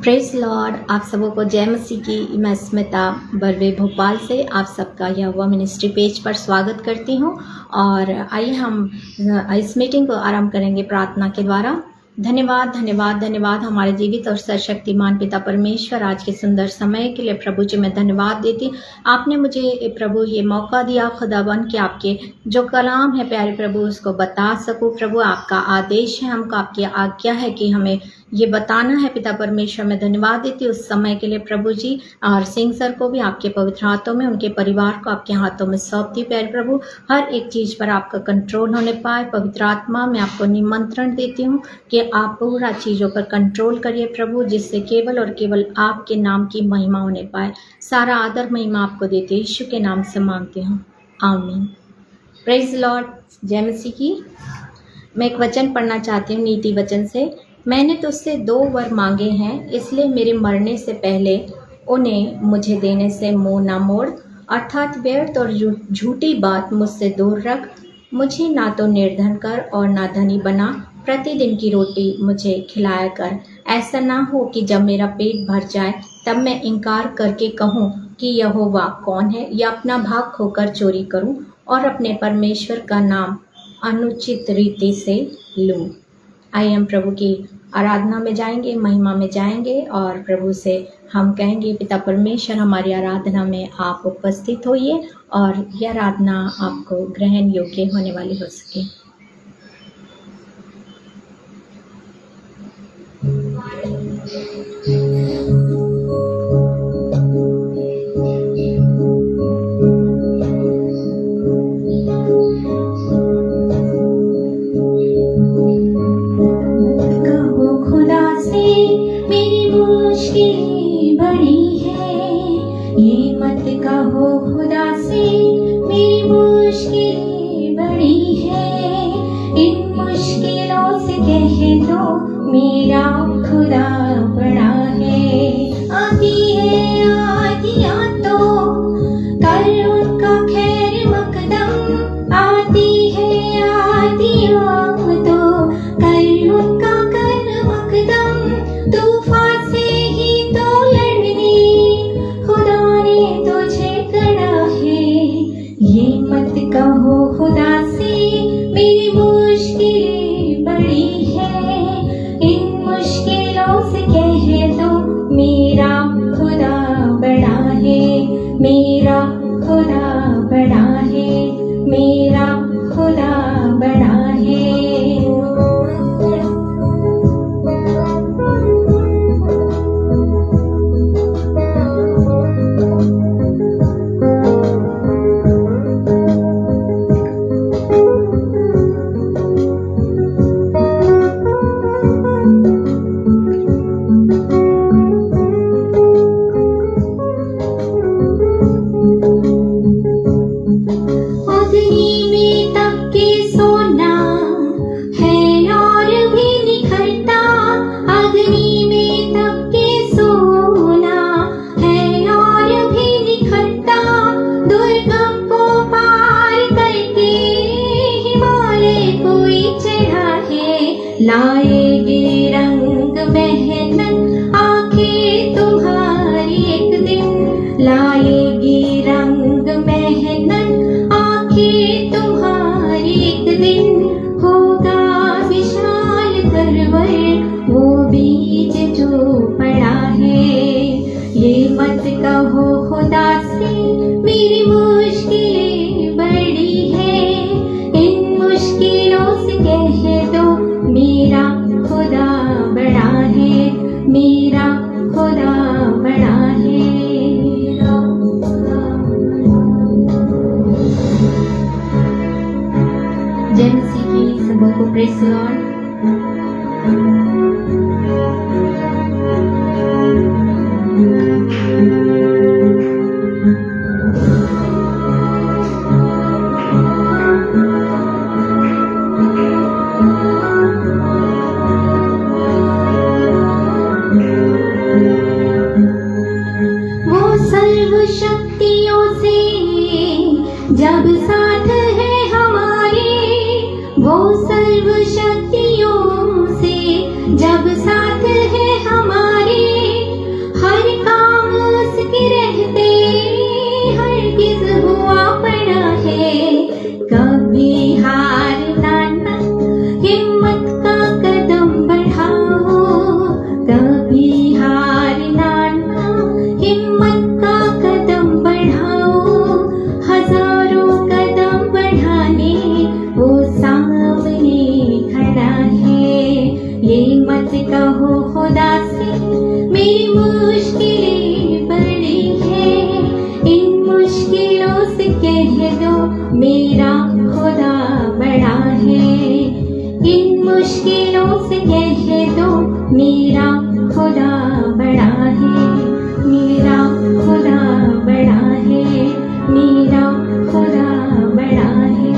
Praise Lord. आप सबों को जय मसीह की। मैं स्मिता बर्वे भोपाल से आप सबका यहोवा मिनिस्ट्री पेज पर स्वागत करती हूँ। और आइए हम इस मीटिंग को आरंभ करेंगे प्रार्थना के द्वारा। धन्यवाद धन्यवाद धन्यवाद हमारे जीवित और सर्वशक्तिमान पिता परमेश्वर, आज के सुंदर समय के लिए प्रभु जी मैं धन्यवाद देती। आपने मुझे प्रभु ये मौका दिया खुदावन कि आपके जो कलाम है प्यारे प्रभु उसको बता सकूं। प्रभु आपका आदेश है, हमको आपकी आज्ञा है कि हमें ये बताना है। पिता परमेश्वर मैं धन्यवाद देती उस समय के लिए प्रभु जी। और सिंह सर को भी आपके पवित्र हाथों में, उनके परिवार को आपके हाथों में सौंपती प्यारे प्रभु। हर एक चीज पर आपका कंट्रोल होने पाए। पवित्र आत्मा मैं आपको निमंत्रण देती हूँ कि आप पूरा चीजों पर कंट्रोल करिए प्रभु, जिससे केवल और केवल आपके नाम की महिमा होने पाए। सारा आदर महिमा आपको देते यीशु के नाम से मांगती हूँ, आमीन। Praise Lord. जय मसीह की। मैं एक वचन पढ़ना चाहती हूँ नीति वचन से। मैंने तुझसे 2 वर मांगे हैं, इसलिए मेरे मरने से पहले उन्हें मुझे देने से मुंह ना मोड़। अर्थात व्यर्थ और झूठी बात मुझसे दूर रख। मुझे ना तो निर्धन कर और ना धनी बना। प्रतिदिन की रोटी मुझे खिलाया कर। ऐसा ना हो कि जब मेरा पेट भर जाए तब मैं इनकार करके कहूँ कि यहोवा कौन है, या अपना भाग खोकर चोरी करूँ और अपने परमेश्वर का नाम अनुचित रीति से लूँ। आइए हम प्रभु की आराधना में जाएंगे, महिमा में जाएंगे और प्रभु से हम कहेंगे पिता परमेश्वर हमारी आराधना में आप उपस्थित होइए और यह आराधना आपको ग्रहण योग्य होने वाली हो सके। मेरा खुदा बड़ा है। आती है आदिया तो कर उनका खैर मकदम। आती है आदिया तो कर उनका कर मकदम। तूफान से ही तो लड़ने खुदा ने तुझे गढ़ा है। ये मत कहो खुदा से मेरी मुश्किलें बड़ी है। इन मुश्किलों से कह दो मेरा खुदा बड़ा है। मेरा खुदा बड़ा है। मेरा खुदा बड़ा है। लाएगी रंग मेहनत आंखें तुम्हारी एक दिन। लाएगी रंग मेहनत आंखें तुम्हारी एक दिन। होगा विशाल तरवर वो बीज जो पड़ा है। ये मत कहो खुदा से मेरी मुश्किलें बड़ी है। इन मुश्किलों से कह दो मेरा खुदा बड़ा है। मेरा खुदा बड़ा है। जय मसीह की। सबों को प्रेज लॉर्ड। कभी हारना ना, हिम्मत का कदम बढ़ाओ, हजारों कदम बढ़ाने वो सामने खड़ा है। ये मत कहो खुदा से मेरी मुश्किलें बड़ी है, इन मुश्किलों से कह दो मेरा खुदा बड़ा है। इन मुश्किलों से कह दो मेरा खुदा बड़ा है, मेरा खुदा बड़ा है, मेरा खुदा बड़ा है।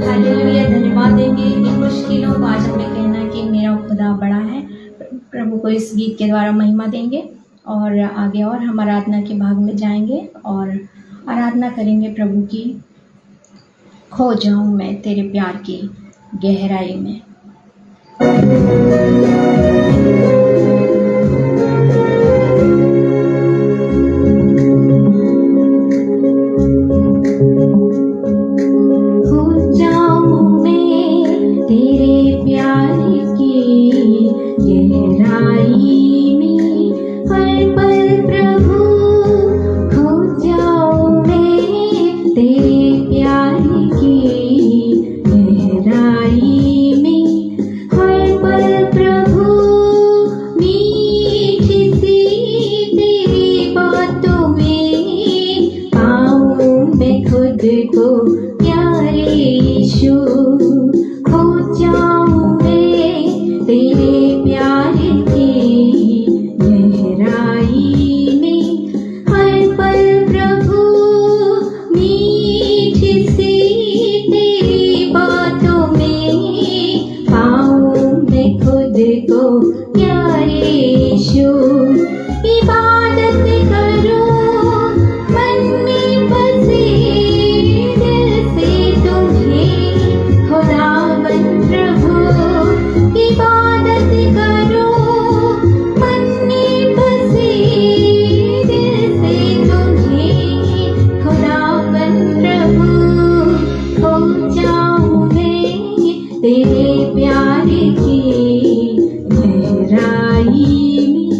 हालेलुया, धन्यवाद देंगे इन मुश्किलों को। आज हमें कहना है कि मेरा खुदा बड़ा है। प्रभु को इस गीत के द्वारा महिमा देंगे और आगे और हम आराधना के भाग में जाएंगे और आराधना करेंगे प्रभु की। खो जाऊं मैं तेरे प्यार की गहराई में। खो जाऊं मैं तेरे प्यार की गहराई में, हर पल प्रभु खो जाऊं मैं तेरे प्यार की गहराई में, हर पल प्रभु मीठी सी तेरी बातों में पाऊं मैं खुद को प्यारे यीशु। खो जाऊं मैं तेरे प्यार की गहराई में, हर पल प्रभु मीठी सी तेरी बातों में पाऊं मैं खुद को प्यारे यीशु। इबादत करूं मन में बसे दिल से तुम्हें खुदावन प्रभु। इबादत करूं मन में बसे दिल से तुम्हें खुदावन प्रभु। खो जाऊं मैं तेरे प्यार की गहराई में,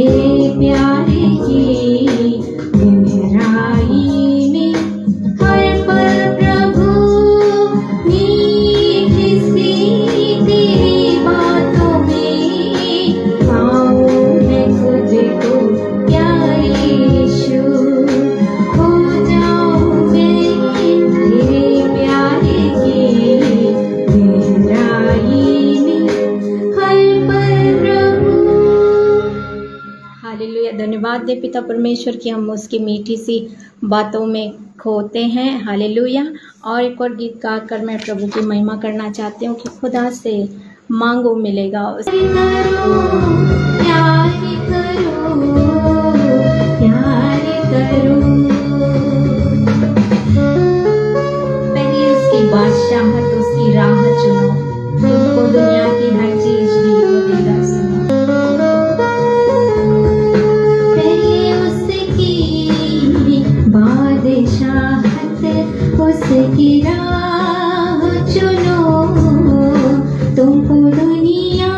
तेरे प्यार की गहराई में हर पल प्रभु मीठी सी तेरी बातों में पाऊं मैं खुद को प्यारे यीशु हो जाऊं मैं तेरे प्यार की गहराई में हर पल प्रभु। हालेलुया। धन्यवाद दे पिता परमेश्वर की हम उसकी मीठी सी बातों में खोते हैं। हालेलुया। और एक और गीत गा कर मैं प्रभु की महिमा करना चाहती हूँ कि खुदा से मांगो मिलेगा। प्यार करो पहले उसकी बादशाहत उसकी राह चुनो, तुमको दुनिया की हर चीज भी वो देगा सुनो। पहले उसकी बादशाहत उसकी राह चुनो, तुमको दुनिया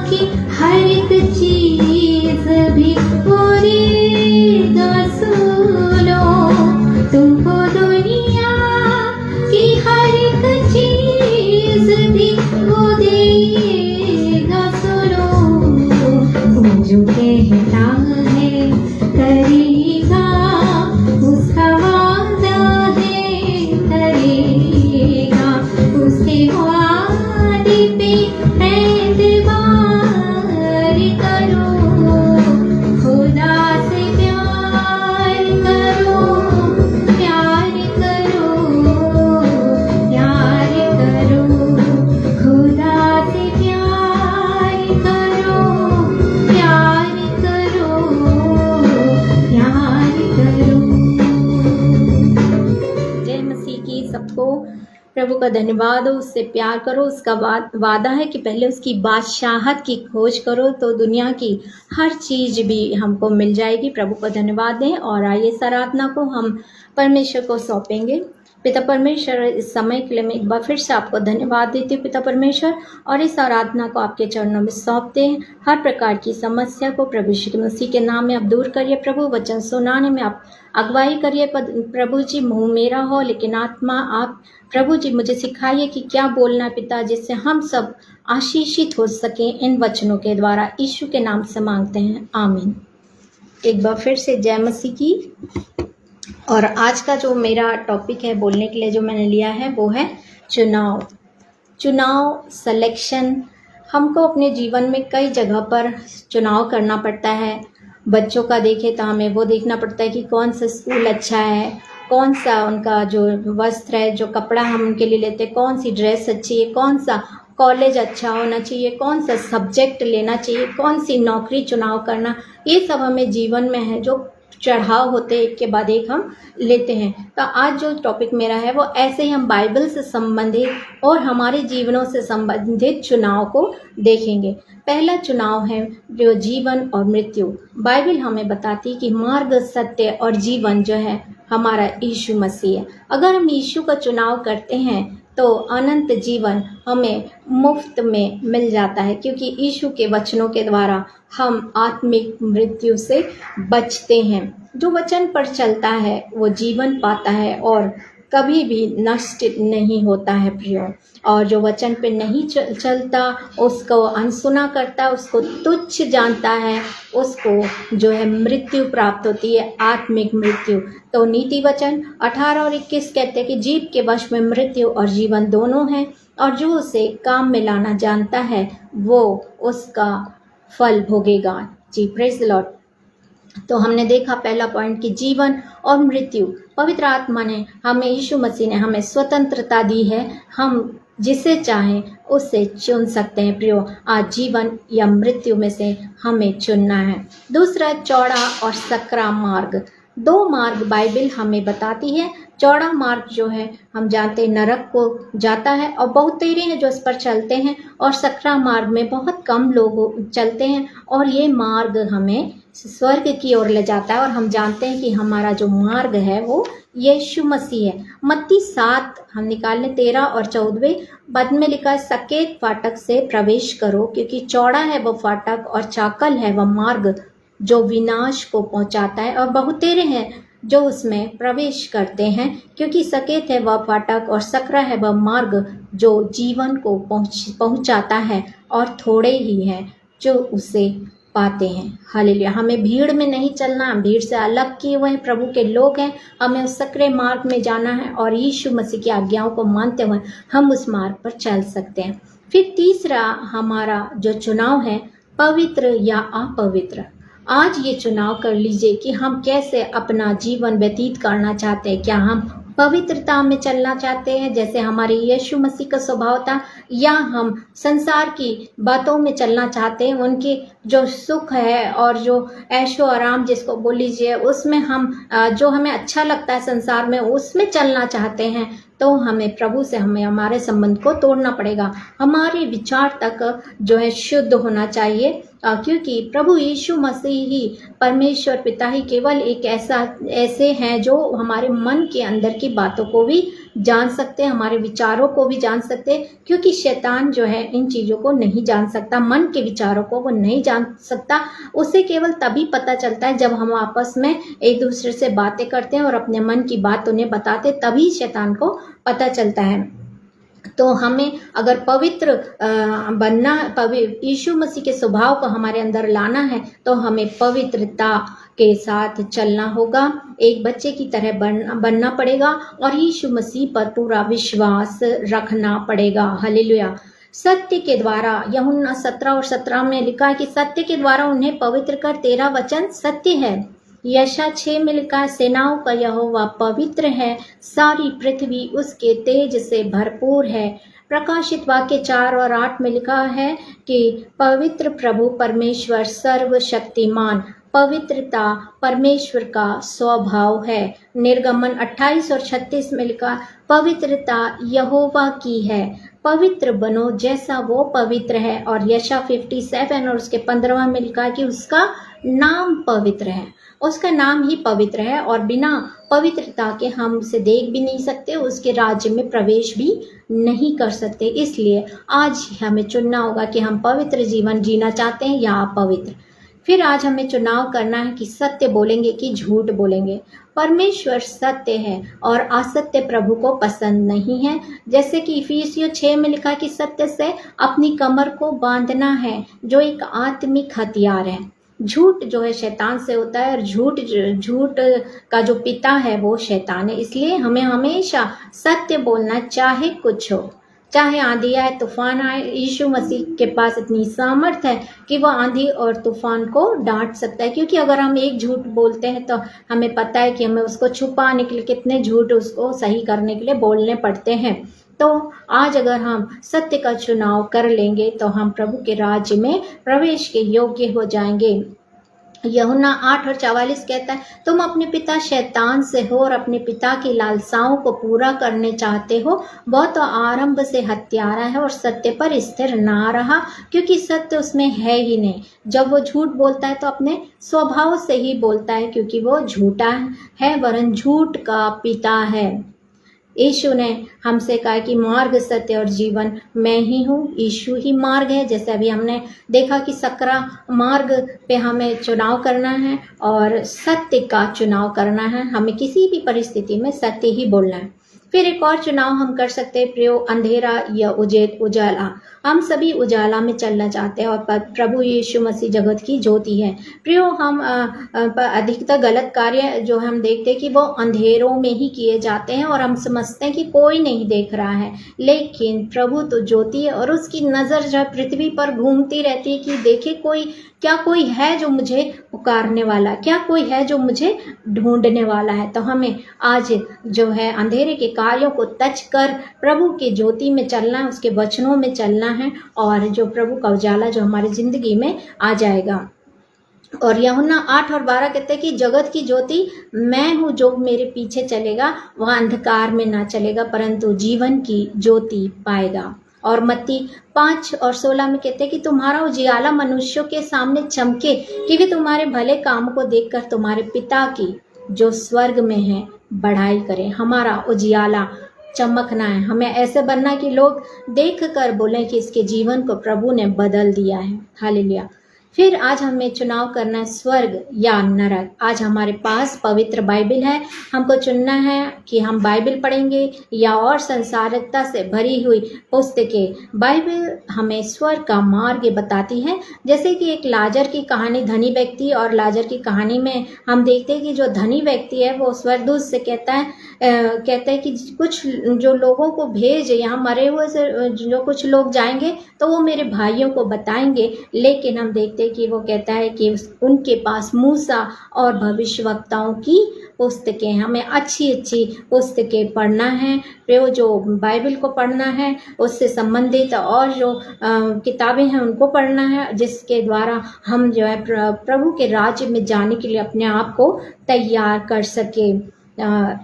की हर एक चीज भी वो देगा सुनो, तुमको दुनिया की हर एक चीज भी वो देगा सुनो। वो जो कहता है करेगा, उसका वादा है करेगा, उसके वादे पे एतबार करो, खुदा से प्यार करो, प्यार करो, प्यार करो, खुदा से प्यार करो, प्यार करो, प्यार करो। जय मसीह की। सबको प्रभु का धन्यवाद हो। उससे प्यार करो। उसका वादा है कि पहले उसकी बादशाहत की खोज करो तो दुनिया की हर चीज भी हमको मिल जाएगी। प्रभु का धन्यवाद दें और आइए इस आराधना को हम परमेश्वर को सौंपेंगे। पिता परमेश्वर, इस समय के लिए मैं एक बार फिर से आपको धन्यवाद देती हूँ पिता परमेश्वर, और इस आराधना को आपके चरणों में सौंपते हैं। हर प्रकार की समस्या को प्रभु यीशु मसीह के नाम में आप दूर करिए। प्रभु वचन सुनाने में आप अगुवाई करिए। प्रभु जी, मुंह मेरा हो लेकिन आत्मा आप प्रभु जी मुझे सिखाइए कि क्या बोलना है पिता, जिससे हम सब आशीषित हो सकें इन वचनों के द्वारा। यीशु के नाम से मांगते हैं, आमीन। एक बार फिर से जय मसीह की। और आज का जो मेरा टॉपिक है बोलने के लिए जो मैंने लिया है वो है चुनाव। चुनाव, सिलेक्शन। हमको अपने जीवन में कई जगह पर चुनाव करना पड़ता है। बच्चों का देखें तो हमें वो देखना पड़ता है कि कौन सा स्कूल अच्छा है, कौन सा उनका जो वस्त्र है, जो कपड़ा हम उनके लिए लेते हैं, कौन सी ड्रेस अच्छी है, कौन सा कॉलेज अच्छा होना चाहिए, कौन सा सब्जेक्ट लेना चाहिए, कौन सी नौकरी चुनाव करना। ये सब हमें जीवन में है जो चढ़ाव होते एक के बाद एक हम लेते हैं। तो आज जो टॉपिक मेरा है वो ऐसे ही हम बाइबल से संबंधित और हमारे जीवनों से संबंधित चुनाव को देखेंगे। पहला चुनाव है जो जीवन और मृत्यु। बाइबल हमें बताती है कि मार्ग, सत्य और जीवन जो है हमारा यीशु मसीह है। अगर हम यीशु का चुनाव करते हैं तो अनंत जीवन हमें मुफ्त में मिल जाता है, क्योंकि यीशु के वचनों के द्वारा हम आत्मिक मृत्यु से बचते हैं। जो वचन पर चलता है वो जीवन पाता है और कभी भी नष्ट नहीं होता है प्रियो। और जो वचन पे नहीं चलता, उसको अनसुना करता, उसको तुच्छ जानता है, उसको जो है मृत्यु प्राप्त होती है, आत्मिक मृत्यु। तो नीति वचन 18 और 21 कहते हैं कि जीव के वश में मृत्यु और जीवन दोनों हैं, और जो उसे काम में लाना जानता है वो उसका फल भोगेगा। जी, प्रेज द लॉर्ड। तो हमने देखा पहला पॉइंट कि जीवन और मृत्यु, पवित्र आत्मा ने हमें, यीशु मसीह ने हमें स्वतंत्रता दी है। हम जिसे चाहें उससे चुन सकते हैं प्रियो। आज जीवन या मृत्यु में से हमें चुनना है। दूसरा, चौड़ा और सकरा मार्ग। दो मार्ग बाइबल हमें बताती है। चौड़ा मार्ग जो है हम जानते हैं नरक को जाता है और बहुत तेरे हैं जो इस पर चलते हैं, और सकरा मार्ग में बहुत कम लोग चलते हैं, और ये मार्ग हमें स्वर्ग की ओर ले जाता है। और हम जानते हैं कि हमारा जो मार्ग है वो यीशु मसीह है। मत्ती 7 हम निकालने 13 और 14 पद में लिखा है, सकेत फाटक से प्रवेश करो, क्योंकि चौड़ा है वह फाटक और चाकल है वह मार्ग जो विनाश को पहुंचाता है, और बहुतेरे हैं जो उसमें प्रवेश करते हैं, क्योंकि सकेत है वह फाटक और सकरा है वह मार्ग जो जीवन को पहुंचाता है, और थोड़े ही हैं जो उसे पाते हैं। हालेलुया। हमें भीड़ में नहीं चलना, हम भीड़ से अलग किए हुए हैं, प्रभु के लोग हैं, हमें उस सकरे मार्ग में जाना है और यीशु मसीह की आज्ञाओं को मानते हुए हम उस मार्ग पर चल सकते हैं। फिर तीसरा हमारा जो चुनाव है, पवित्र या अपवित्र। आज ये चुनाव कर लीजिए कि हम कैसे अपना जीवन व्यतीत करना चाहते हैं। क्या हम पवित्रता में चलना चाहते हैं जैसे हमारे यीशु मसीह का स्वभाव था, या हम संसार की बातों में चलना चाहते हैं, उनके जो सुख है और जो ऐशो आराम जिसको बोल लीजिए, उसमें हम जो हमें अच्छा लगता है संसार में उसमें चलना चाहते हैं। तो हमें प्रभु से हमें हमारे संबंध को तोड़ना पड़ेगा। हमारे विचार तक जो है शुद्ध होना चाहिए, क्योंकि प्रभु यीशु मसीह ही परमेश्वर पिता ही केवल एक ऐसे हैं जो हमारे मन के अंदर की बातों को भी जान सकते हैं, हमारे विचारों को भी जान सकते हैं, क्योंकि शैतान जो है इन चीज़ों को नहीं जान सकता, मन के विचारों को वो नहीं जान सकता। उसे केवल तभी पता चलता है जब हम आपस में एक दूसरे से बातें करते हैं और अपने मन की बात उन्हें बताते, तभी शैतान को पता चलता है। तो हमें अगर पवित्र बनना, यीशु मसीह के स्वभाव को हमारे अंदर लाना है, तो हमें पवित्रता के साथ चलना होगा, एक बच्चे की तरह बनना पड़ेगा और यीशु मसीह पर पूरा विश्वास रखना पड़ेगा। हालेलुया। सत्य के द्वारा, यूहन्ना 17 और 17 में लिखा है कि सत्य के द्वारा उन्हें पवित्र कर, तेरा वचन सत्य है। यशा 6 में लिखा है, सेनाओं का यहोवा पवित्र है, सारी पृथ्वी उसके तेज से भरपूर है। प्रकाशित वाक्य 4 और 8 में लिखा है कि पवित्र प्रभु परमेश्वर सर्वशक्तिमान, पवित्रता परमेश्वर का स्वभाव है। निर्गमन 28 और 36 में लिखा, पवित्रता यहोवा की है, पवित्र बनो जैसा वो पवित्र है। और यशा 57 और उसके 15वां में लिखा है कि उसका नाम पवित्र है, उसका नाम ही पवित्र है, और बिना पवित्रता के हम उसे देख भी नहीं सकते, उसके राज्य में प्रवेश भी नहीं कर सकते। इसलिए आज हमें चुनना होगा कि हम पवित्र जीवन जीना चाहते हैं या अपवित्र। फिर आज हमें चुनाव करना है कि सत्य बोलेंगे कि झूठ बोलेंगे। परमेश्वर सत्य है और असत्य प्रभु को पसंद नहीं है। जैसे कि इफिसियों 6 में लिखा कि सत्य से अपनी कमर को बांधना है, जो एक आत्मिक हथियार है। झूठ जो है शैतान से होता है, और झूठ का जो पिता है वो शैतान है। इसलिए हमें हमेशा सत्य बोलना, चाहे कुछ हो, चाहे आंधी आए तूफान आए। यीशु मसीह के पास इतनी सामर्थ है कि वह आंधी और तूफान को डांट सकता है, क्योंकि अगर हम एक झूठ बोलते हैं तो हमें पता है कि हमें उसको छुपाने के लिए कितने झूठ उसको सही करने के लिए बोलने पड़ते हैं। तो आज अगर हम सत्य का चुनाव कर लेंगे तो हम प्रभु के राज्य में प्रवेश के योग्य हो जाएंगे। यूहन्ना 8 और 44 कहता है, तुम अपने पिता शैतान से हो और अपने पिता की लालसाओं को पूरा करने चाहते हो। वह तो आरंभ से हत्यारा है और सत्य पर स्थिर ना रहा, क्योंकि सत्य उसमें है ही नहीं। जब वो झूठ बोलता है तो अपने स्वभाव से ही बोलता है, क्योंकि वो झूठा है, वरन झूठ का पिता है। यीशु ने हमसे कहा कि मार्ग, सत्य और जीवन मैं ही हूँ। यीशु ही मार्ग है। जैसे अभी हमने देखा कि सकरा मार्ग पे हमें चुनाव करना है और सत्य का चुनाव करना है। हमें किसी भी परिस्थिति में सत्य ही बोलना है। फिर एक और चुनाव हम कर सकते हैं, प्रियो, अंधेरा या उजाला। हम सभी उजाला में चलना चाहते हैं और प्रभु यीशु मसीह जगत की ज्योति है। प्रियो, हम अधिकतर गलत कार्य जो हम देखते हैं कि वो अंधेरों में ही किए जाते हैं और हम समझते हैं कि कोई नहीं देख रहा है, लेकिन प्रभु तो ज्योति है और उसकी नज़र जो पृथ्वी पर घूमती रहती है कि देखे क्या कोई है जो मुझे पुकारने वाला, क्या कोई है जो मुझे ढूंढने वाला है। तो हमें आज जो है अंधेरे के कार्यों को तज कर प्रभु की ज्योति में चलना है, उसके वचनों में चलना है, और जो प्रभु का उजाला जो हमारी ज़िंदगी में आ जाएगा। और यूहन्ना 8 और 12 कहते हैं कि जगत की ज्योति मैं हूँ, जो मेरे पीछे चलेगा वह अंधकार में ना चलेगा परंतु जीवन की ज्योति पाएगा। और मत्ती 5 और 16 में कहते हैं कि तुम्हारा उजियाला मनुष्यों के सामने चमके, क्योंकि तुम्हारे भले काम को देखकर तुम्हारे पिता की जो स्वर्ग में है बढ़ाई करें। हमारा उजियाला चमकना है, हमें ऐसे बनना है कि लोग देख कर बोलें कि इसके जीवन को प्रभु ने बदल दिया है। हालेलुया। फिर आज हमें चुनाव करना है स्वर्ग या नरक। आज हमारे पास पवित्र बाइबल है, हमको चुनना है कि हम बाइबल पढ़ेंगे या और संसारिकता से भरी हुई पुस्तकें। बाइबल हमें स्वर्ग का मार्ग बताती है। जैसे कि एक लाजर की कहानी, धनी व्यक्ति और लाजर की कहानी में हम देखते हैं कि जो धनी व्यक्ति है वो स्वर्गदूत से कहता है कि कुछ जो लोगों को भेज, यहाँ मरे हुए से जो कुछ लोग जाएंगे तो वो मेरे भाइयों को बताएंगे। लेकिन हम देखते हैं कि वो कहता है कि उनके पास मूसा और भविष्यवक्ताओं की पुस्तकें, हमें अच्छी अच्छी पुस्तकें पढ़ना है, जो बाइबल को पढ़ना है, उससे संबंधित और जो किताबें हैं उनको पढ़ना है, जिसके द्वारा हम जो है प्रभु के राज्य में जाने के लिए अपने आप को तैयार कर सके।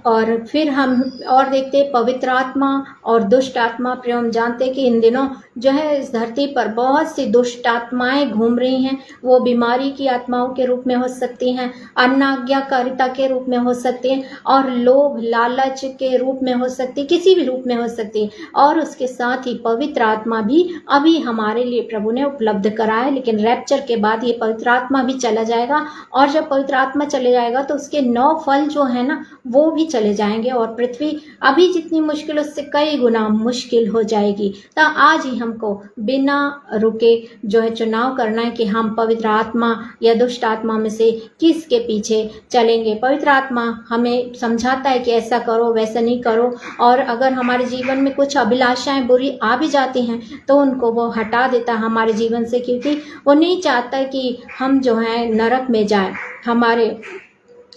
और फिर हम और देखते हैं पवित्र आत्मा और दुष्ट आत्मा। फिर हम जानते हैं कि इन दिनों जो है इस धरती पर बहुत सी दुष्ट आत्माएं घूम रही हैं। वो बीमारी की आत्माओं के रूप में हो सकती हैं, अनाज्ञाकारिता के रूप में हो सकती हैं, और लोभ लालच के रूप में हो सकती है, किसी भी रूप में हो सकती है। और उसके साथ ही पवित्र आत्मा भी अभी हमारे लिए प्रभु ने उपलब्ध कराया है, लेकिन रैप्चर के बाद ये पवित्र आत्मा भी चला जाएगा। और जब पवित्र आत्मा चले जाएगा तो उसके 9 फल जो है ना वो भी चले जाएंगे, और पृथ्वी अभी जितनी मुश्किल उससे कई गुना मुश्किल हो जाएगी। तो आज ही हमको बिना रुके जो है चुनाव करना है कि हम पवित्र आत्मा या दुष्ट आत्मा में से किसके पीछे चलेंगे। पवित्र आत्मा हमें समझाता है कि ऐसा करो वैसा नहीं करो, और अगर हमारे जीवन में कुछ अभिलाषाएं बुरी आ भी जाती हैं तो उनको वो हटा देता है हमारे जीवन से, क्योंकि वो नहीं चाहता कि हम जो है नरक में जाएं। हमारे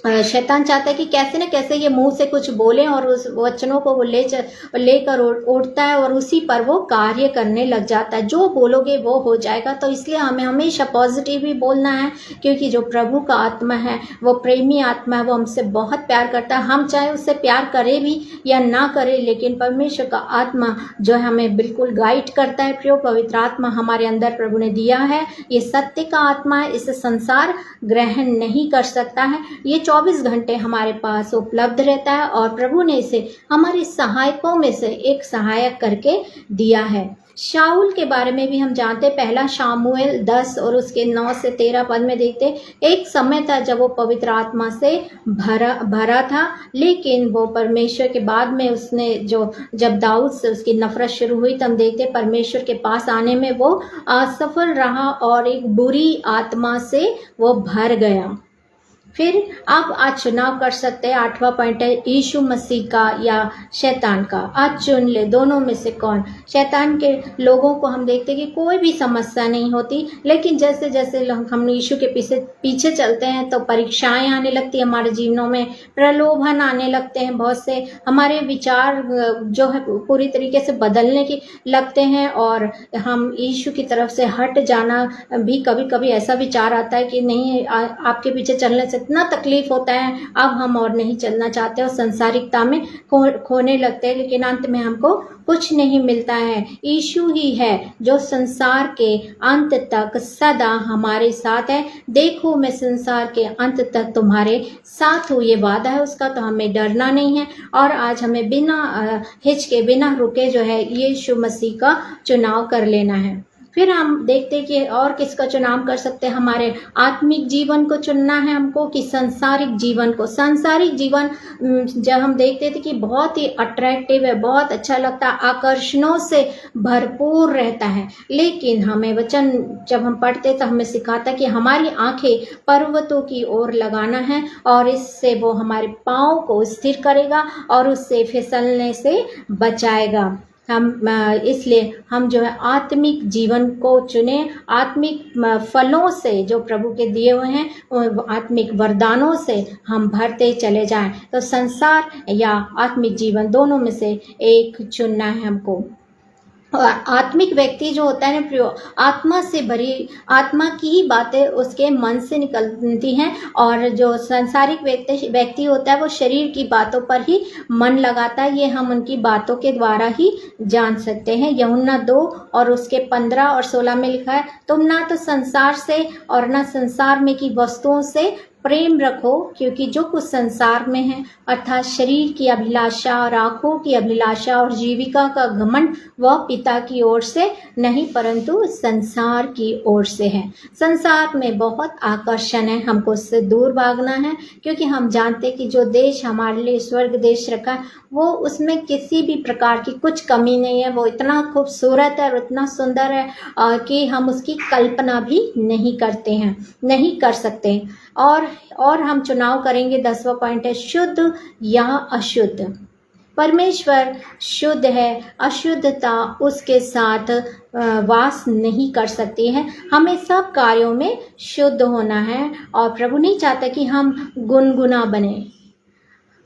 शैतान चाहता है कि कैसे न कैसे ये मुंह से कुछ बोलें और उस वचनों को वो लेकर उठता है और उसी पर वो कार्य करने लग जाता है। जो बोलोगे वो हो जाएगा। तो इसलिए हमें हमेशा पॉजिटिव ही बोलना है, क्योंकि जो प्रभु का आत्मा है वो प्रेमी आत्मा है, वो हमसे बहुत प्यार करता है। हम चाहे उससे प्यार करें भी या ना करें, लेकिन परमेश्वर का आत्मा जो है हमें बिल्कुल गाइड करता है। प्रिय पवित्र आत्मा हमारे अंदर प्रभु ने दिया है, ये सत्य का आत्मा है, इसे संसार ग्रहण नहीं कर सकता है। ये 24 घंटे हमारे पास उपलब्ध रहता है, और प्रभु ने इसे हमारे सहायकों में से एक सहायक करके दिया है। शाऊल के बारे में भी हम जानते, पहला शामुएल 10 और उसके 9 से 13 पद में देखते, एक समय था जब वो पवित्र आत्मा से भरा था, लेकिन वो परमेश्वर के बाद में उसने जब दाऊद से उसकी नफरत शुरू हुई, तब देखते परमेश्वर के पास आने में वो असफल रहा और एक बुरी आत्मा से वो भर गया। फिर आप आज चुनाव कर सकते हैं। 8वां पॉइंट है यीशु मसीह का या शैतान का। आज चुन ले, दोनों में से कौन। शैतान के लोगों को हम देखते हैं कि कोई भी समस्या नहीं होती, लेकिन जैसे जैसे हम यीशु के पीछे चलते हैं तो परीक्षाएं आने लगती है हमारे जीवनों में, प्रलोभन आने लगते हैं, बहुत से हमारे विचार जो है पूरी तरीके से बदलने की लगते हैं, और हम यीशु की तरफ से हट जाना भी कभी कभी ऐसा विचार आता है कि नहीं, आपके पीछे चलने से इतना तकलीफ होता है, अब हम और नहीं चलना चाहते और संसारिकता में खोने लगते हैं। लेकिन अंत में हमको कुछ नहीं मिलता है। यीशु ही है जो संसार के अंत तक सदा हमारे साथ है। देखो मैं संसार के अंत तक तुम्हारे साथ हूँ, ये वादा है उसका, तो हमें डरना नहीं है। और आज हमें बिना हिचके बिना रुके जो है यीशु मसीह का चुनाव कर लेना है। फिर हम देखते हैं कि और किसका चुनाव कर सकते हैं। हमारे आत्मिक जीवन को चुनना है हमको कि सांसारिक जीवन को। सांसारिक जीवन जब हम देखते थे कि बहुत ही अट्रैक्टिव है, बहुत अच्छा लगता है, आकर्षणों से भरपूर रहता है, लेकिन हमें वचन जब हम पढ़ते तो हमें सिखाता कि हमारी आंखें पर्वतों की ओर लगाना है, और इससे वो हमारे पाँव को स्थिर करेगा और उससे फिसलने से बचाएगा। इसलिए हम जो है आत्मिक जीवन को चुने, आत्मिक फलों से जो प्रभु के दिए हुए हैं, आत्मिक वरदानों से हम भरते चले जाएं। तो संसार या आत्मिक जीवन दोनों में से एक चुनना है हमको। और आत्मिक व्यक्ति जो होता है ना, आत्मा से भरी, आत्मा की ही बातें उसके मन से निकलती हैं, और जो सांसारिक व्यक्ति होता है वो शरीर की बातों पर ही मन लगाता है। ये हम उनकी बातों के द्वारा ही जान सकते हैं। यूहन्ना 2 और उसके 15 और 16 में लिखा है, तुम ना तो संसार से और ना संसार में की वस्तुओं से प्रेम रखो, क्योंकि जो कुछ संसार में है अर्थात शरीर की अभिलाषा और आँखों की अभिलाषा और जीविका का घमंड वह पिता की ओर से नहीं परंतु संसार की ओर से है। संसार में बहुत आकर्षण है, हमको उससे दूर भागना है, क्योंकि हम जानते कि जो देश हमारे लिए स्वर्ग देश रखा है वो उसमें किसी भी प्रकार की कुछ कमी नहीं है। वो इतना खूबसूरत है और इतना सुंदर है कि हम उसकी कल्पना भी नहीं करते हैं, नहीं कर सकते। और हम चुनाव करेंगे। 10वां पॉइंट है शुद्ध या अशुद्ध। परमेश्वर शुद्ध है, अशुद्धता उसके साथ वास नहीं कर सकती है। हमें सब कार्यों में शुद्ध होना है और प्रभु नहीं चाहता कि हम गुनगुना बने।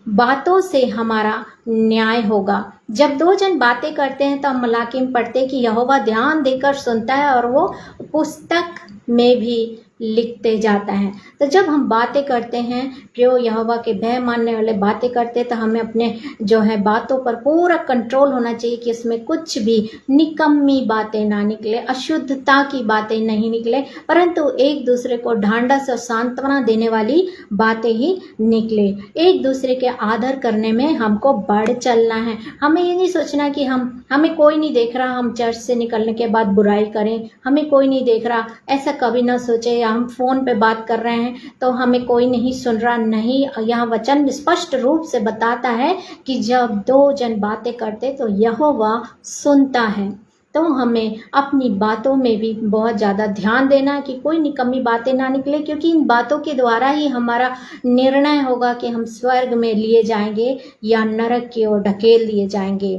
बातों से हमारा न्याय होगा। जब दो जन बातें करते हैं तो हम मलाकी में पढ़ते हैं कि यहोवा ध्यान देकर सुनता है और वो पुस्तक में भी लिखते जाता है। तो जब हम बातें करते हैं, प्रियो यहोवा के भय मानने वाले बातें करते हैं, तो हमें अपने जो है बातों पर पूरा कंट्रोल होना चाहिए कि इसमें कुछ भी निकम्मी बातें ना निकले, अशुद्धता की बातें नहीं निकले, परंतु एक दूसरे को ढांढस और सांत्वना देने वाली बातें ही निकले। एक दूसरे के आदर करने में हमको बढ़ चलना है। हमें ये नहीं सोचना कि हमें कोई नहीं देख रहा, हम चर्च से निकलने के बाद बुराई करें, हमें कोई नहीं देख रहा, ऐसा कभी ना सोचे। या हम फ़ोन पे बात कर रहे हैं तो हमें कोई नहीं सुन रहा, नहीं। यहाँ वचन स्पष्ट रूप से बताता है कि जब दो जन बातें करते तो यहोवा सुनता है। तो हमें अपनी बातों में भी बहुत ज़्यादा ध्यान देना है कि कोई निकम्मी बातें ना निकले, क्योंकि इन बातों के द्वारा ही हमारा निर्णय होगा कि हम स्वर्ग में लिए जाएंगे या नरक की ओर ढकेल दिए जाएंगे।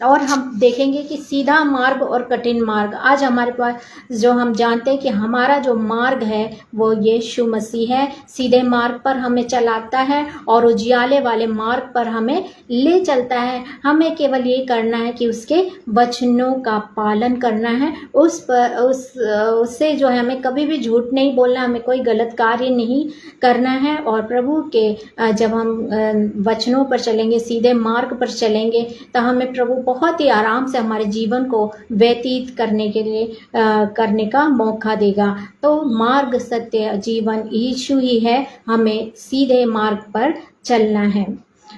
और हम देखेंगे कि सीधा मार्ग और कठिन मार्ग। आज हमारे पास जो हम जानते हैं कि हमारा जो मार्ग है वो यीशु मसीह है। सीधे मार्ग पर हमें चलाता है और उजियाले वाले मार्ग पर हमें ले चलता है। हमें केवल ये करना है कि उसके वचनों का पालन करना है। उससे जो है हमें कभी भी झूठ नहीं बोलना, हमें कोई गलत कार्य नहीं करना है। और प्रभु के जब हम वचनों पर चलेंगे, सीधे मार्ग पर चलेंगे, तो हमें प्रभु बहुत ही आराम से हमारे जीवन को व्यतीत करने का मौका देगा। तो मार्ग, सत्य, जीवन यीशु ही है। हमें सीधे मार्ग पर चलना है।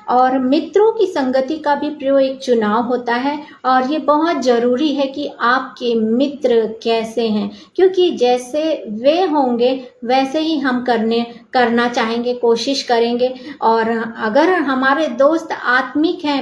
और मित्रों की संगति का भी प्रयोग एक चुनाव होता है, और ये बहुत ज़रूरी है कि आपके मित्र कैसे हैं, क्योंकि जैसे वे होंगे वैसे ही हम करना चाहेंगे, कोशिश करेंगे। और अगर हमारे दोस्त आत्मिक हैं,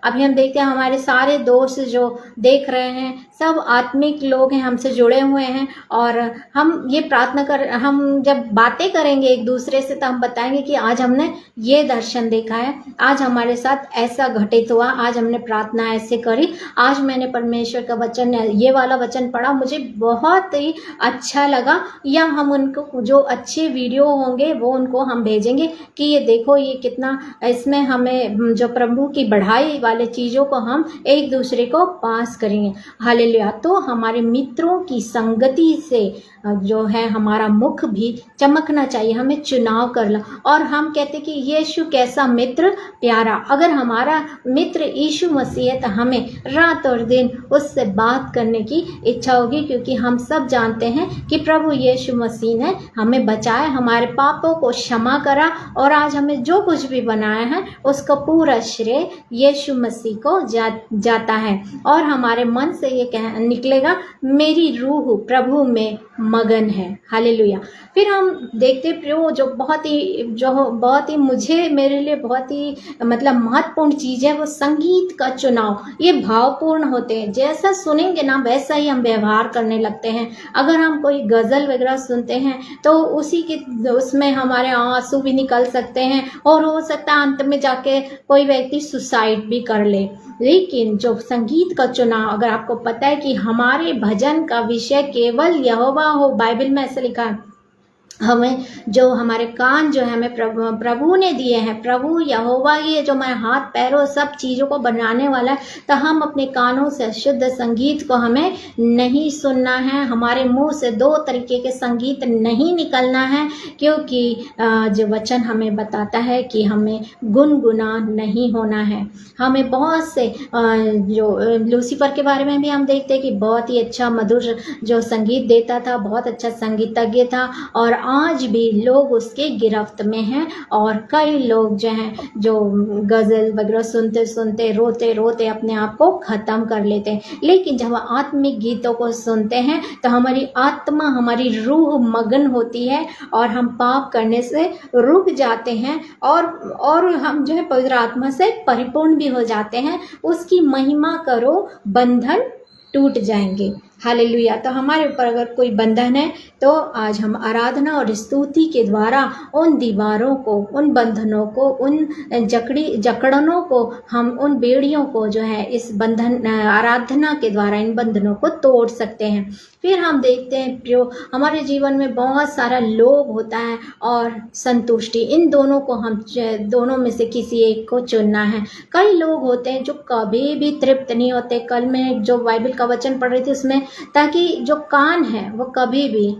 अभी हम देखते हैं हमारे सारे दोस्त जो देख रहे हैं सब आत्मिक लोग हैं, हमसे जुड़े हुए हैं। और हम ये प्रार्थना हम जब बातें करेंगे एक दूसरे से तो हम बताएंगे कि आज हमने ये दर्शन देखा है, आज हमारे साथ ऐसा घटित हुआ, आज हमने प्रार्थना ऐसे करी, आज मैंने परमेश्वर का वचन, ये वाला वचन पढ़ा, मुझे बहुत ही अच्छा लगा। या हम उनको जो अच्छे वीडियो होंगे वो उनको हम भेजेंगे कि ये देखो, ये कितना इसमें हमें जो प्रभु की बढ़ाई वाले चीज़ों को हम एक दूसरे को पास करेंगे। हालेलुया। तो हमारे मित्रों की संगति से जो है हमारा मुख भी चमकना चाहिए। हमें चुनाव करना। और हम कहते कि यीशु कैसा मित्र प्यारा। अगर हमारा मित्र यीशु मसीह है तो हमें रात और दिन उससे बात करने की इच्छा होगी, क्योंकि हम सब जानते हैं कि प्रभु यीशु मसीह ने हमें बचाया, हमारे पापों को क्षमा करा, और आज हमें जो कुछ भी बनाया है उसका पूरा श्रेय यीशु मसीह को जाता है। और हमारे मन से ये निकलेगा, मेरी रूह प्रभु में मगन है। हालेलुया। फिर हम देखते प्रियो जो बहुत ही मेरे लिए बहुत ही महत्वपूर्ण चीज़ है, वो संगीत का चुनाव। ये भावपूर्ण होते हैं, जैसा सुनेंगे ना वैसा ही हम व्यवहार करने लगते हैं। अगर हम कोई गज़ल वगैरह सुनते हैं तो उसमें हमारे आंसू भी निकल सकते हैं, और हो सकता है अंत में जाके कोई व्यक्ति सुसाइड भी कर ले। लेकिन जो संगीत का चुनाव, अगर आपको पता है कि हमारे भजन का विषय केवल यहोवा हो, बाइबल में ऐसा लिखा है, हमें जो हमारे कान जो है हमें प्रभु ने दिए हैं, प्रभु यहोवा ही है जो हमारे हाथ पैरों सब चीज़ों को बनाने वाला है। तो हम अपने कानों से शुद्ध संगीत को हमें नहीं सुनना है, हमारे मुंह से दो तरीके के संगीत नहीं निकलना है, क्योंकि जो वचन हमें बताता है कि हमें गुनगुना नहीं होना है। हमें बहुत से जो लूसीफर के बारे में भी हम देखते हैं कि बहुत ही अच्छा मधुर जो संगीत देता था, बहुत अच्छा संगीतज्ञ था, और आज भी लोग उसके गिरफ्त में हैं और कई लोग जो हैं जो गज़ल वगैरह सुनते सुनते रोते रोते अपने आप को ख़त्म कर लेते हैं। लेकिन जब आत्मिक गीतों को सुनते हैं तो हमारी आत्मा, हमारी रूह मगन होती है और हम पाप करने से रुक जाते हैं और हम जो है पवित्र आत्मा से परिपूर्ण भी हो जाते हैं। उसकी महिमा करो, बंधन टूट जाएंगे। हालेलुया। तो हमारे ऊपर अगर कोई बंधन है तो आज हम आराधना और स्तुति के द्वारा उन दीवारों को, उन बंधनों को, उन जकड़नों को, हम उन बेड़ियों को जो है इस बंधन आराधना के द्वारा इन बंधनों को तोड़ सकते हैं। फिर हम देखते हैं प्रियो, हमारे जीवन में बहुत सारा लोभ होता है और संतुष्टि, इन दोनों को हम दोनों में से किसी एक को चुनना है। कई लोग होते हैं जो कभी भी तृप्त नहीं होते। कल मैं जो बाइबल का वचन पढ़ रही थी उसमें, ताकि जो कान है वो कभी भी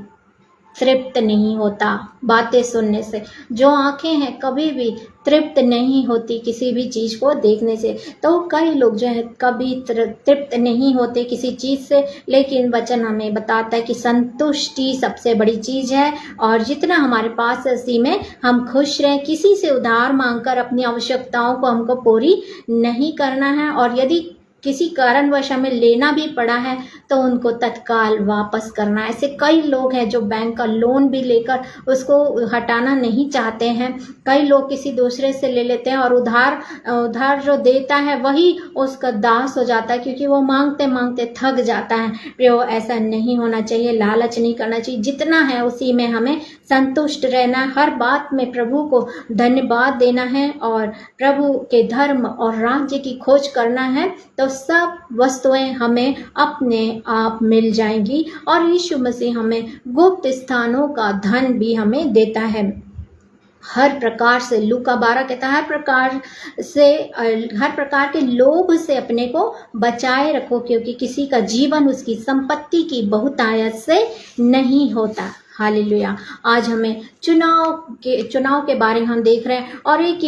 तृप्त नहीं होता बातें सुनने से, जो आंखें हैं कभी भी तृप्त नहीं होती किसी भी चीज़ को देखने से। तो कई लोग जो है कभी तृप्त नहीं होते किसी चीज़ से, लेकिन वचन हमें बताता है कि संतुष्टि सबसे बड़ी चीज़ है और जितना हमारे पास है उसी में हम खुश रहें। किसी से उधार मांगकर अपनी आवश्यकताओं को हमको पूरी नहीं करना है, और यदि किसी कारणवश हमें लेना भी पड़ा है तो उनको तत्काल वापस करना। ऐसे कई लोग हैं जो बैंक का लोन भी लेकर उसको हटाना नहीं चाहते हैं। कई लोग किसी दूसरे से ले लेते हैं और उधार जो देता है वही उसका दास हो जाता है, क्योंकि वो मांगते मांगते थक जाता है। प्रियो, ऐसा नहीं होना चाहिए, लालच नहीं करना चाहिए। जितना है उसी में हमें संतुष्ट रहना है। हर बात में प्रभु को धन्यवाद देना है और प्रभु के धर्म और राज्य की खोज करना है, तो सब वस्तुएं हमें अपने आप मिल जाएंगी और यीशु मसीह हमें गुप्त स्थानों का धन भी हमें देता है। हर प्रकार से, लूका 12 कहता है, हर प्रकार के लोभ से अपने को बचाए रखो, क्योंकि किसी का जीवन उसकी संपत्ति की बहुतायत से नहीं होता। हालेलुया। आज हमें चुनाव के बारे में हम देख रहे हैं और एक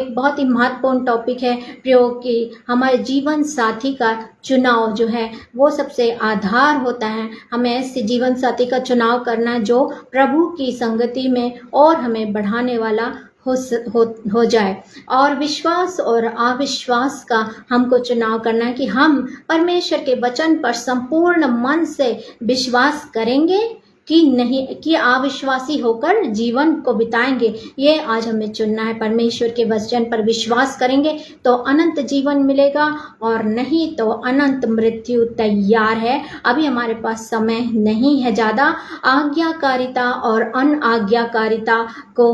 बहुत ही महत्वपूर्ण टॉपिक है प्रयोग कि हमारे जीवन साथी का चुनाव जो है वो सबसे आधार होता है। हमें ऐसे जीवन साथी का चुनाव करना जो प्रभु की संगति में और हमें बढ़ाने वाला हो जाए, और विश्वास और अविश्वास का हमको चुनाव करना है कि हम परमेश्वर के वचन पर संपूर्ण मन से विश्वास करेंगे कि नहीं, कि अविश्वासी होकर जीवन को बिताएंगे। ये आज हमें चुनना है। परमेश्वर के वचन पर विश्वास करेंगे तो अनंत जीवन मिलेगा, और नहीं तो अनंत मृत्यु तैयार है। अभी हमारे पास समय नहीं है ज़्यादा। आज्ञाकारिता और अनआज्ञाकारिता को,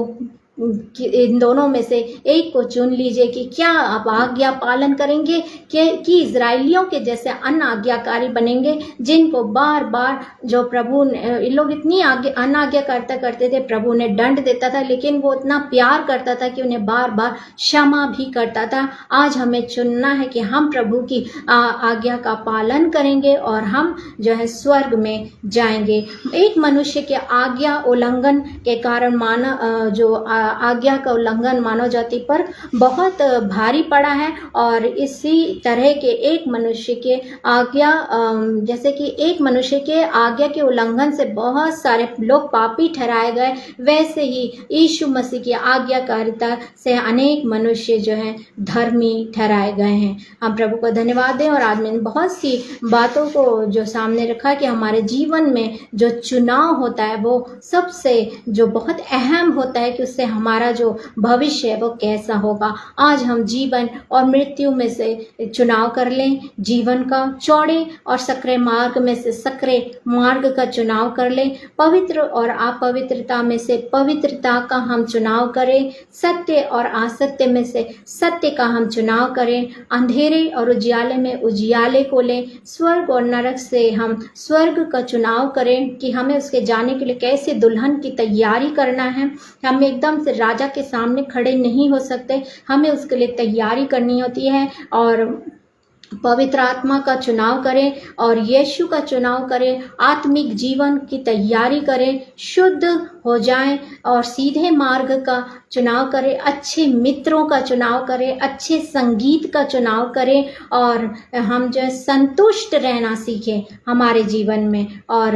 इन दोनों में से एक को चुन लीजिए कि क्या आप आज्ञा पालन करेंगे कि इजराइलियों के जैसे अनाज्ञाकारी बनेंगे, जिनको बार बार जो प्रभु ने, लोग इतनी अनाज्ञाकारिता करते थे, प्रभु ने दंड देता था, लेकिन वो इतना प्यार करता था कि उन्हें बार बार क्षमा भी करता था। आज हमें चुनना है कि हम प्रभु की आज्ञा का पालन करेंगे और हम जो है स्वर्ग में जाएंगे। एक मनुष्य के आज्ञा उल्लंघन के कारण आज्ञा का उल्लंघन मानव जाति पर बहुत भारी पड़ा है, और इसी तरह के एक मनुष्य के आज्ञा, जैसे कि एक मनुष्य के आज्ञा के उल्लंघन से बहुत सारे लोग पापी ठहराए गए, वैसे ही यीशु मसीह की आज्ञाकारिता से अनेक मनुष्य जो हैं धर्मी ठहराए गए हैं। हम प्रभु को धन्यवाद दें। और आज मैंने बहुत सी बातों को जो सामने रखा कि हमारे जीवन में जो चुनाव होता है वो सबसे जो बहुत अहम होता है कि उससे हमारा जो भविष्य है वो कैसा होगा। आज हम जीवन और मृत्यु में से चुनाव कर लें, जीवन का चौड़े और सकरे मार्ग में से सकरे मार्ग का चुनाव कर लें, पवित्र और अपवित्रता में से पवित्रता का हम चुनाव करें, सत्य और असत्य में से सत्य का हम चुनाव करें, अंधेरे और उजियाले में उजियाले को लें, स्वर्ग और नरक से हम स्वर्ग का चुनाव करें कि हमें उसके जाने के लिए कैसे दुल्हन की तैयारी करना है। हम एकदम से राजा के सामने खड़े नहीं हो सकते, हमें उसके लिए तैयारी करनी होती है। और पवित्र आत्मा का चुनाव करें और यीशु का चुनाव करें, आत्मिक जीवन की तैयारी करें, शुद्ध हो जाएं और सीधे मार्ग का चुनाव करें, अच्छे मित्रों का चुनाव करें, अच्छे संगीत का चुनाव करें और हम जो है संतुष्ट रहना सीखें हमारे जीवन में और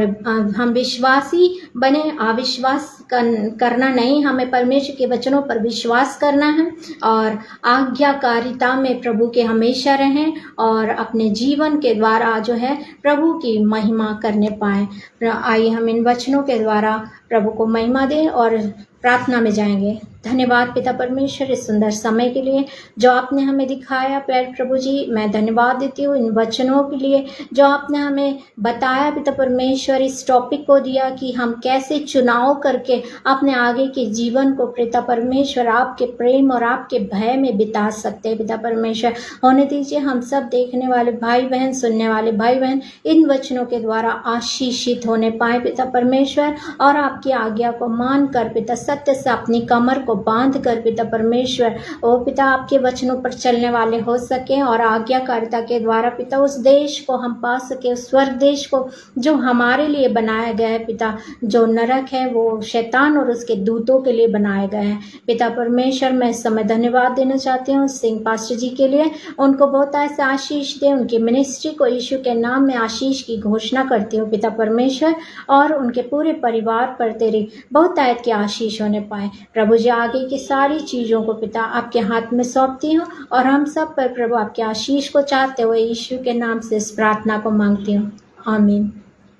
हम विश्वासी बने, अविश्वास करना नहीं, हमें परमेश्वर के वचनों पर विश्वास करना है और आज्ञाकारिता में प्रभु के हमेशा रहें और अपने जीवन के द्वारा जो है प्रभु की महिमा करने पाएं। आइए हम इन वचनों के द्वारा प्रभु को महिमा दें और प्रार्थना में जाएंगे। धन्यवाद पिता परमेश्वर इस सुंदर समय के लिए जो आपने हमें दिखाया। प्यारे प्रभु जी, मैं धन्यवाद देती हूँ इन वचनों के लिए जो आपने हमें बताया पिता परमेश्वर, इस टॉपिक को दिया कि हम कैसे चुनाव करके अपने आगे के जीवन को पिता परमेश्वर आपके प्रेम और आपके भय में बिता सकते हैं। पिता परमेश्वर होने दीजिए हम सब देखने वाले भाई बहन, सुनने वाले भाई बहन इन वचनों के द्वारा आशीषित होने पाए पिता परमेश्वर, और आपकी आज्ञा को मान कर पिता सत्य से अपनी कमर को बांध कर पिता परमेश्वर ओ पिता आपके वचनों पर चलने वाले हो सके और आज्ञाकारिता के द्वारा पिता उस देश को हम पा सके, उस स्वर्ग देश को जो हमारे लिए बनाया गया है पिता। जो नरक है वो शैतान और उसके दूतों के लिए बनाए गए हैं पिता परमेश्वर। मैं इस समय धन्यवाद देना चाहती हूँ सिंह पास्टर जी के लिए, उनको बहुत ऐसे आशीष दे, उनकी मिनिस्ट्री को यीशु के नाम में आशीष की घोषणा करती हूँ पिता परमेश्वर, और उनके पूरे परिवार पर तेरी बहुत आयत की आशीष होने पाए। प्रभु जी आगे की सारी चीज़ों को पिता आपके हाथ में सौंपती हूँ और हम सब पर प्रभु आपके आशीष को चाहते हुए यीशु के नाम से इस प्रार्थना को मांगती हूँ, आमीन।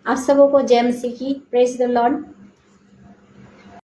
आप सबों को जय मसीह की। Praise the Lord.